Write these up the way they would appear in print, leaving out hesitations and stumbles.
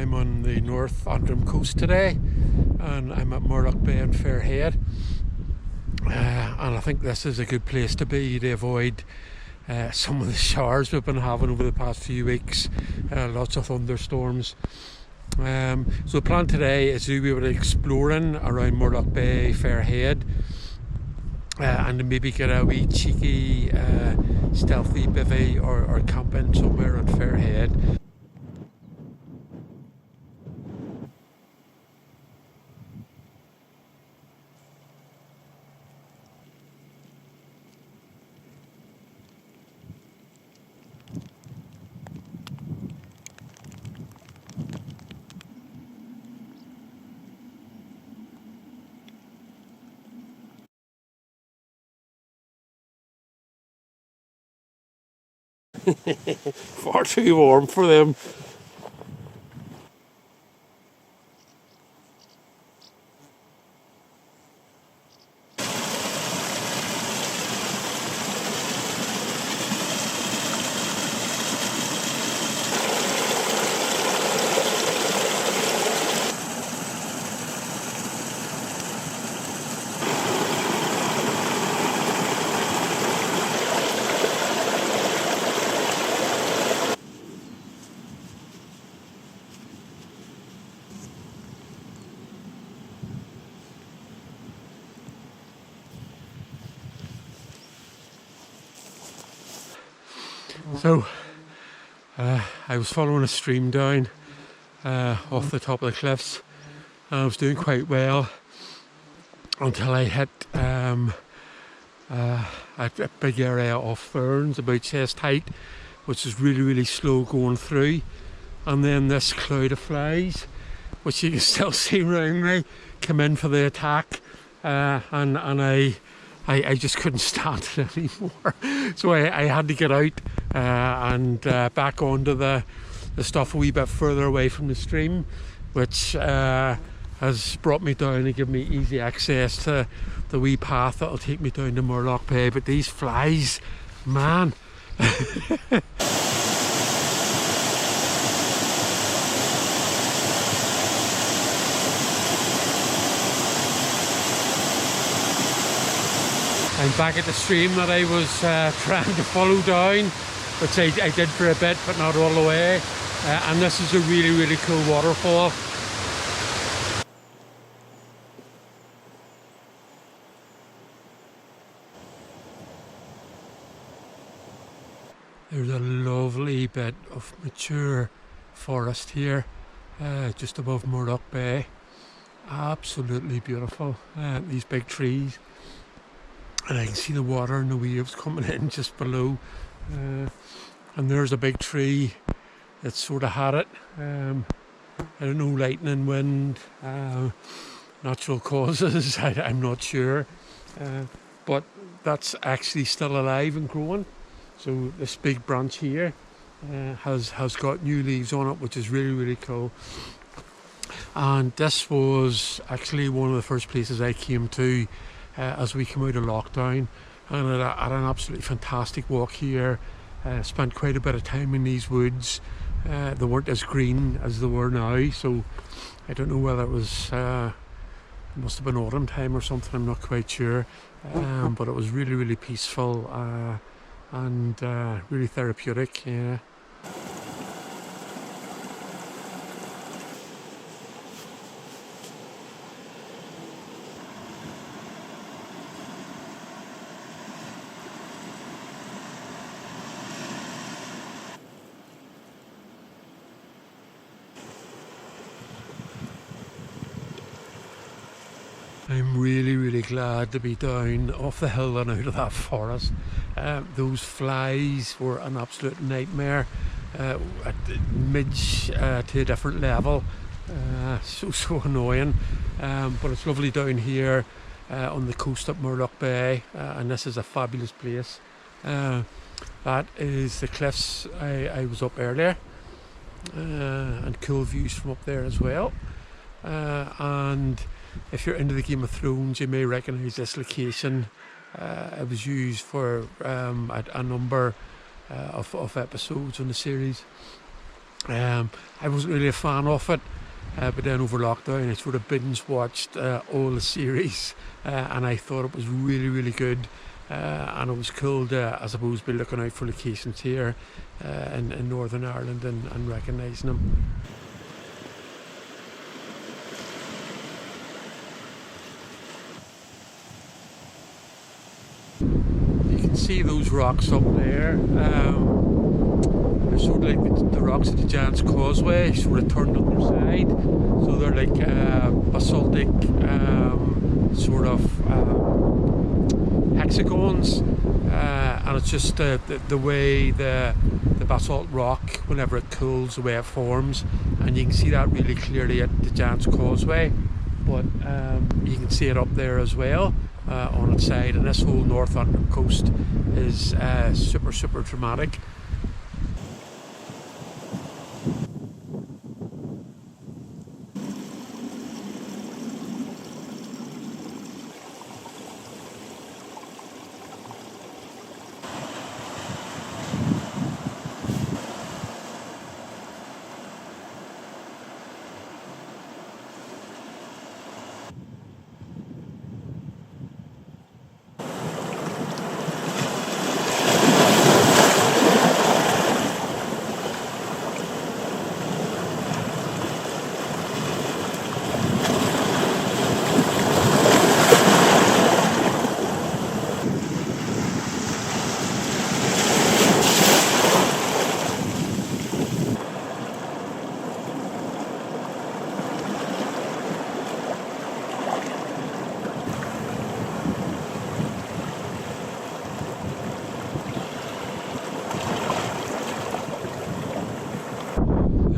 I'm on the North Antrim coast today, and I'm at Murlough Bay in Fairhead, and I think this is a good place to be to avoid some of the showers we've been having over the past few weeks. Lots of thunderstorms. So the plan today is to be able to exploring around Murlough Bay, Fairhead, and maybe get a wee cheeky stealthy bivy or camping somewhere on Fairhead. Far too warm for them. So I was following a stream down off the top of the cliffs, and I was doing quite well until I hit a big area of ferns about chest height, which is really slow going through, and then this cloud of flies, which you can still see around me, come in for the attack, and I just couldn't stand it anymore. So I had to get out and back onto the stuff a wee bit further away from the stream, which has brought me down and given me easy access to the wee path that'll take me down to Murlough Bay. But these flies, man. I'm back at the stream that I was trying to follow down, which I did for a bit, but not all the way. And this is a really cool waterfall. There's a lovely bit of mature forest here, just above Murlough Bay. Absolutely beautiful. These big trees. And I can see the water and the waves coming in just below, and there's a big tree that sort of had it. I don't know, lightning, wind, natural causes, I'm not sure, but that's actually still alive and growing. So this big branch here has got new leaves on it, which is really cool. And this was actually one of the first places I came to as we come out of lockdown, and I had an absolutely fantastic walk here. Spent quite a bit of time in these woods. They weren't as green as they were now, so I don't know whether it was it must have been autumn time or something, I'm not quite sure, but it was really peaceful and really therapeutic. Yeah. I'm really glad to be down off the hill and out of that forest. Those flies were an absolute nightmare, at midge to a different level. So annoying, but it's lovely down here on the coast at Murlough Bay, and this is a fabulous place. That is the cliffs I was up earlier, and cool views from up there as well. And if you're into the Game of Thrones, you may recognise this location. It was used for a number of episodes in the series. I wasn't really a fan of it, but then over lockdown I sort of binge watched all the series, and I thought it was really, really good. And it was cool to, I suppose, be looking out for locations here in Northern Ireland and recognising them. You can see those rocks up there. They're sort of like the rocks of the Giant's Causeway, sort of turned on their side. So they're like basaltic sort of hexagons, and it's just the way the basalt rock, whenever it cools, the way it forms, and you can see that really clearly at the Giant's Causeway, but you can see it up there as well on its side, and this whole North Antrim coast is super dramatic.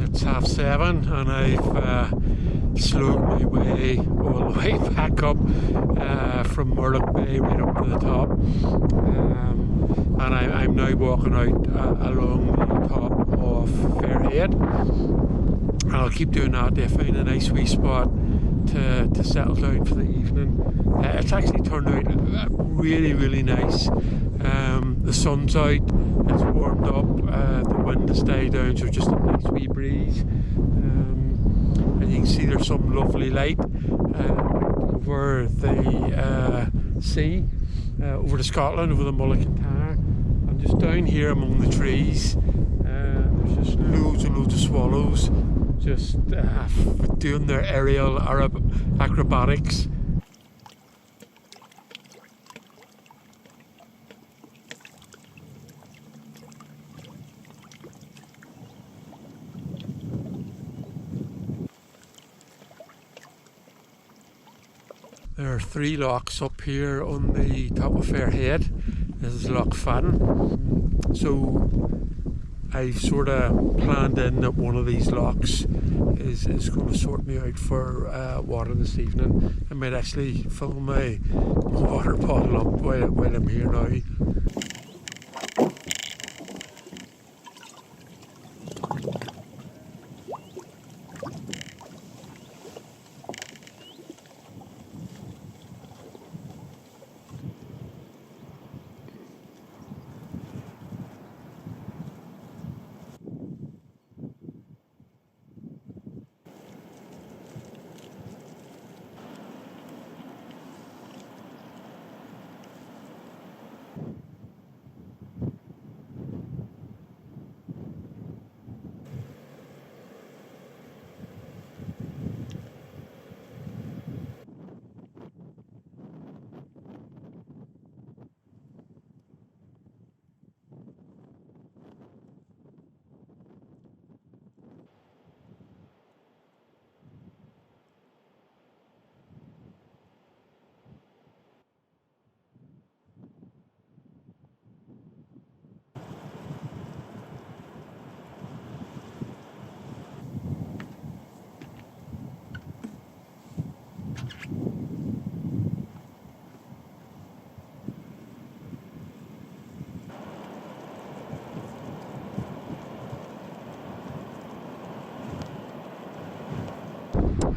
It's 7:30 and I've slowed my way all the way back up from Murlough Bay right up to the top, and I'm now walking out along the top of Fairhead, and I'll keep doing that to find a nice wee spot to settle down for the evening. It's actually turned out really nice. The sun's out, it's warmed up, the wind has died down, so just a nice wee breeze, and you can see there's some lovely light over the sea, over to Scotland, over the Murlough and just down here among the trees. There's just loads and loads of swallows just doing their aerial acrobatics. There are 3 locks up here on the top of Fairhead. This is Loch Fadden. So I've sort of planned in that one of these locks is going to sort me out for water this evening. I might actually fill my water bottle up while I'm here now.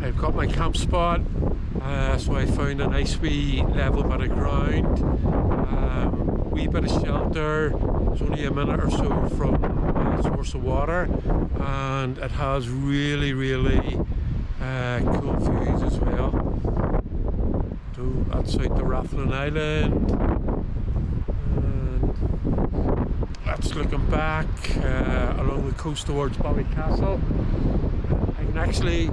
I've got my camp spot, so I found a nice wee level bit of ground, wee bit of shelter. It's only a minute or so from my source of water, and it has really cool views as well. So that's out the Rathlin Island, and that's looking back along the coast towards Ballycastle. I can actually,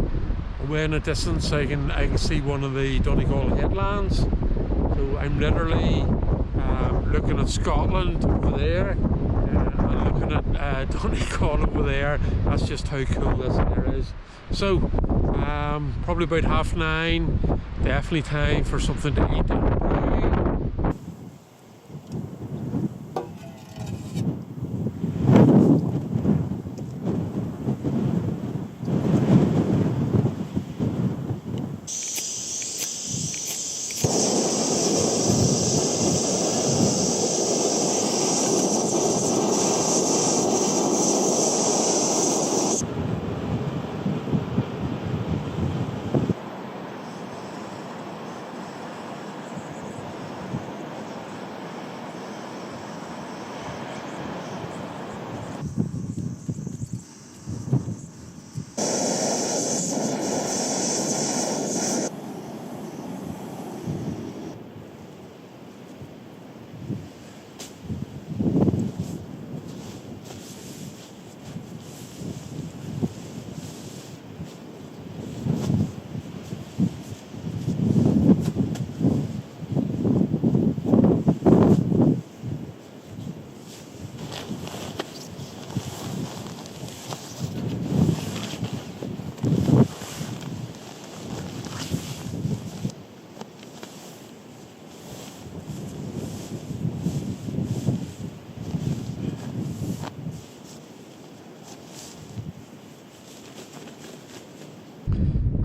away in the distance, I can see one of the Donegal headlands. So I'm literally looking at Scotland over there, and looking at Donegal over there. That's just how cool this area is. So probably about 9:30, definitely time for something to eat and brew.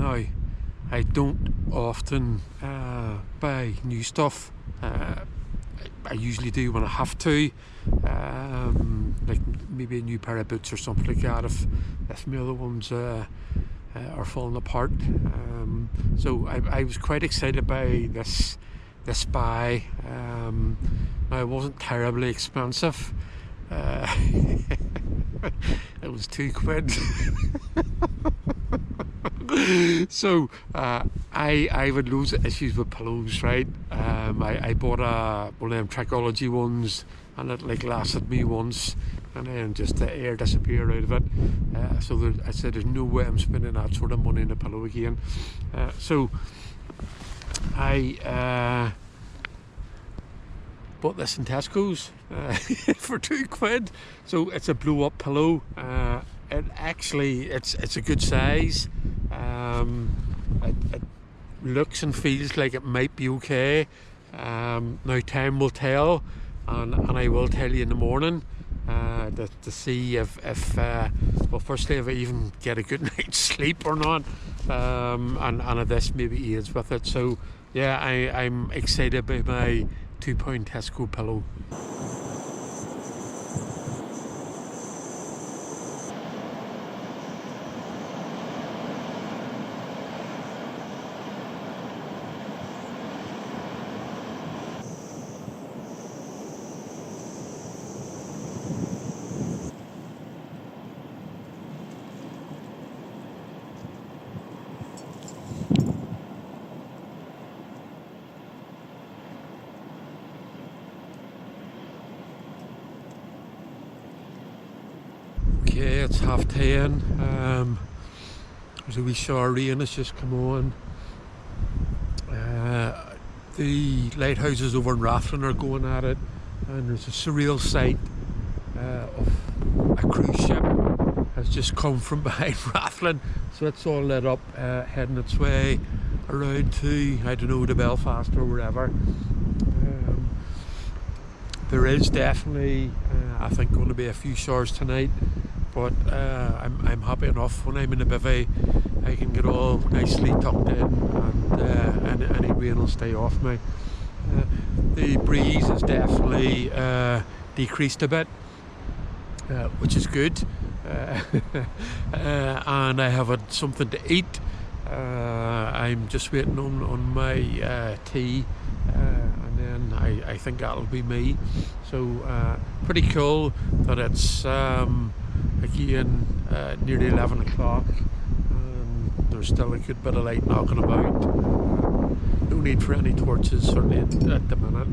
Now, I don't often buy new stuff. I usually do when I have to, like maybe a new pair of boots or something like that if my other ones are falling apart. So I was quite excited by this buy. Now, it wasn't terribly expensive. It was £2. So I've had loads of issues with pillows, right? I bought one of them Geology ones, and it like lasted me once, and then just the air disappeared out of it. So I said there's no way I'm spending that sort of money on a pillow again. So I bought this in Tesco's for £2. So it's a blow up pillow. It's a good size. It looks and feels like it might be okay. Now time will tell, and I will tell you in the morning to see if well, firstly, if I even get a good night's sleep or not, and if this maybe aids with it. So yeah, I'm excited about my £2 Tesco pillow. Okay, it's 10:30. There's a wee shower rain that's just come on. The lighthouses over in Rathlin are going at it, and there's a surreal sight of a cruise ship has just come from behind Rathlin, so it's all lit up, heading its way around to, I don't know, to Belfast or wherever. There is definitely, I think, going to be a few showers tonight, but I'm happy enough. When I'm in the bivvy, I can get all nicely tucked in, and any rain will stay off me. The breeze has definitely decreased a bit, which is good, and I have had something to eat. I'm just waiting on my tea, and then I think that'll be me. So pretty cool that it's again, nearly 11 o'clock. There's still a good bit of light knocking about. No need for any torches, certainly at the minute.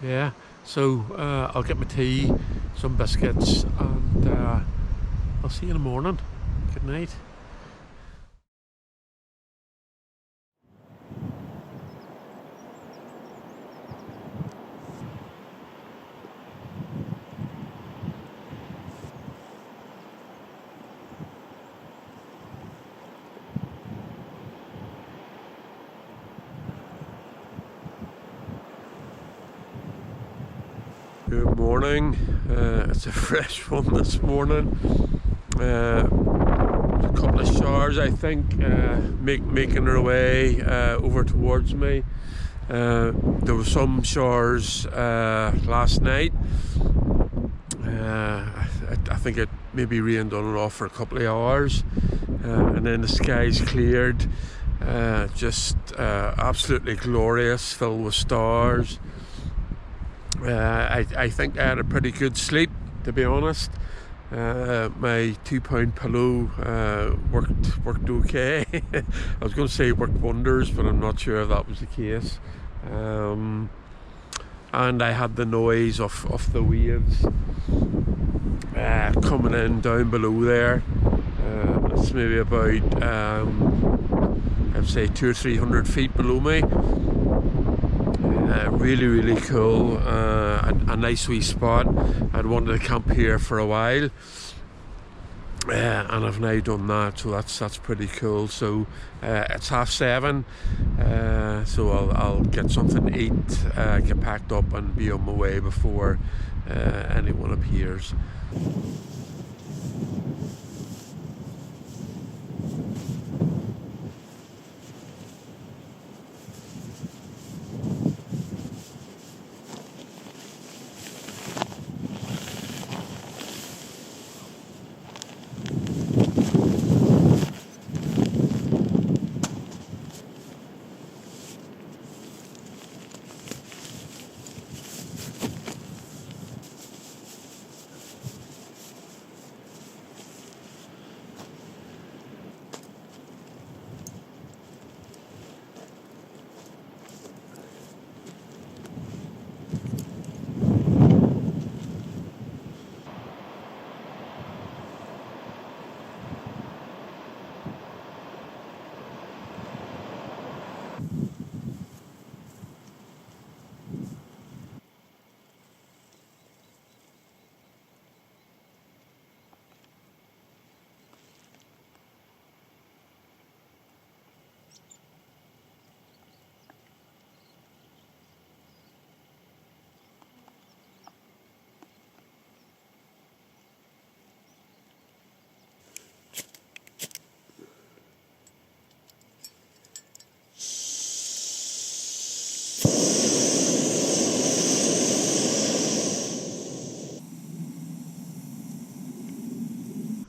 Yeah, so I'll get my tea, some biscuits, and I'll see you in the morning. Good night. Good morning. It's a fresh one this morning. A couple of showers, I think, making their way over towards me. There were some showers last night. I think it maybe rained on and off for a couple of hours, and then the skies cleared. Just absolutely glorious, filled with stars. I think I had a pretty good sleep, to be honest. My 2-pound pillow worked okay. I was going to say worked wonders, but I'm not sure if that was the case. And I had the noise of the waves coming in down below there. It's maybe about I'd say 200 or 300 feet below me. Really cool. A nice wee spot. I'd wanted to camp here for a while, and I've now done that, so that's pretty cool. So it's 7:30, so I'll get something to eat, get packed up and be on my way before anyone appears.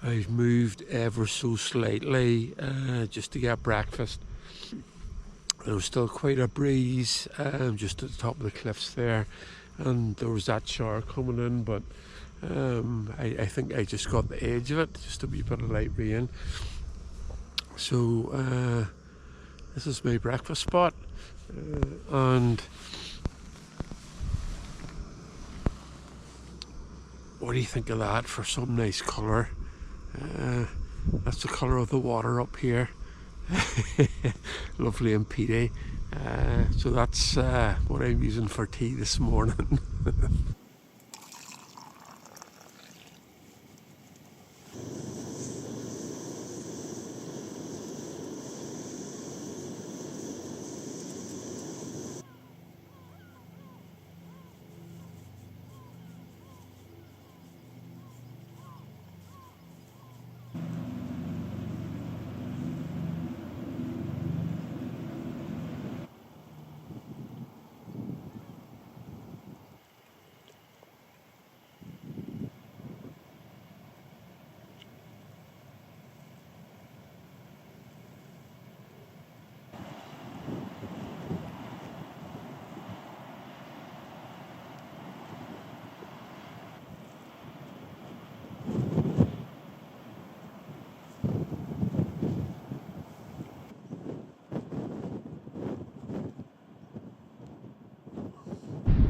I've moved ever so slightly just to get breakfast. There was still quite a breeze just at the top of the cliffs there, and there was that shower coming in, but I think I just got the edge of it, just a wee bit of light rain. So this is my breakfast spot, and what do you think of that for some nice colour? That's the colour of the water up here. Lovely and peaty. So that's what I'm using for tea this morning.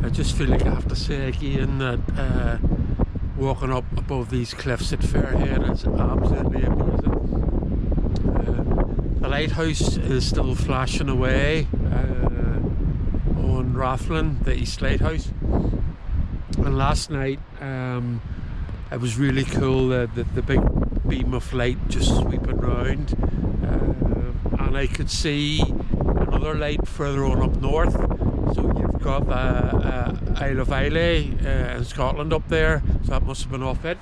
I just feel like I have to say again that walking up above these cliffs at Fairhead is absolutely amazing. The lighthouse is still flashing away on Rathlin, the East Lighthouse. And last night it was really cool, the big beam of light just sweeping round, and I could see another light further on up north. So you've got the Isle of Islay in Scotland up there, so that must have been off it,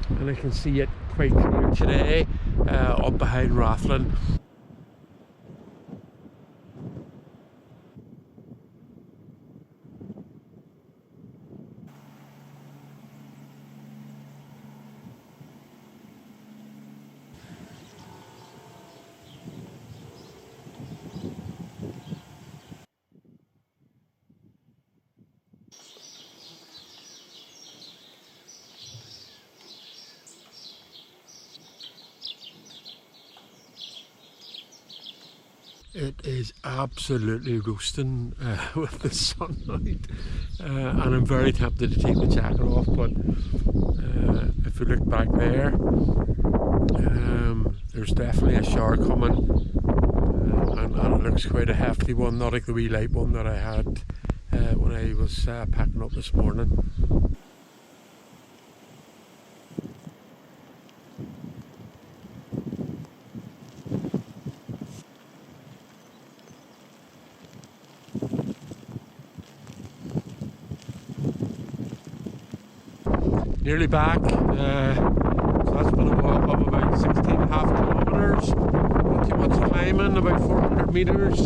and I can see it quite clear today up behind Rathlin. It is absolutely roasting with the sunlight, and I'm very tempted to take the jacket off, but if you look back there, there's definitely a shower coming, and it looks quite a hefty one, not like the wee light one that I had when I was packing up this morning. Nearly back, so that's been a walk of about 16.5 kilometres, not too much climbing, about 400 metres.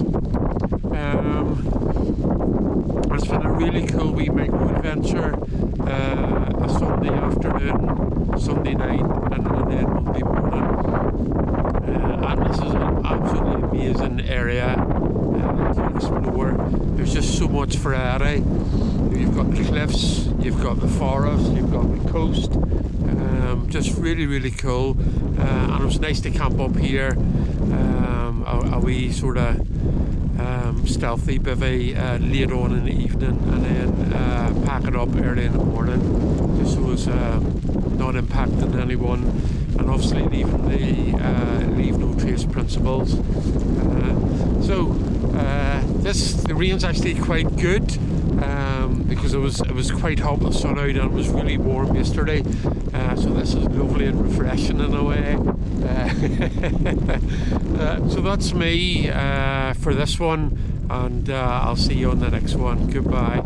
It's been a really cool wee micro adventure, a Sunday afternoon, Sunday night, and then Monday morning. And this is an absolutely amazing area to explore. There's just so much variety. You've got the cliffs, you've got the forest, you've got the coast, just really, really cool. And it was nice to camp up here, a wee sort of stealthy bivvy late on in the evening, and then pack it up early in the morning, just so it's not impacting anyone, and obviously leaving the leave no trace principles. The rain's actually quite good, because it was quite hot with the sun out, and it was really warm yesterday, so this is lovely and refreshing in a way. So that's me for this one, and I'll see you on the next one. Goodbye.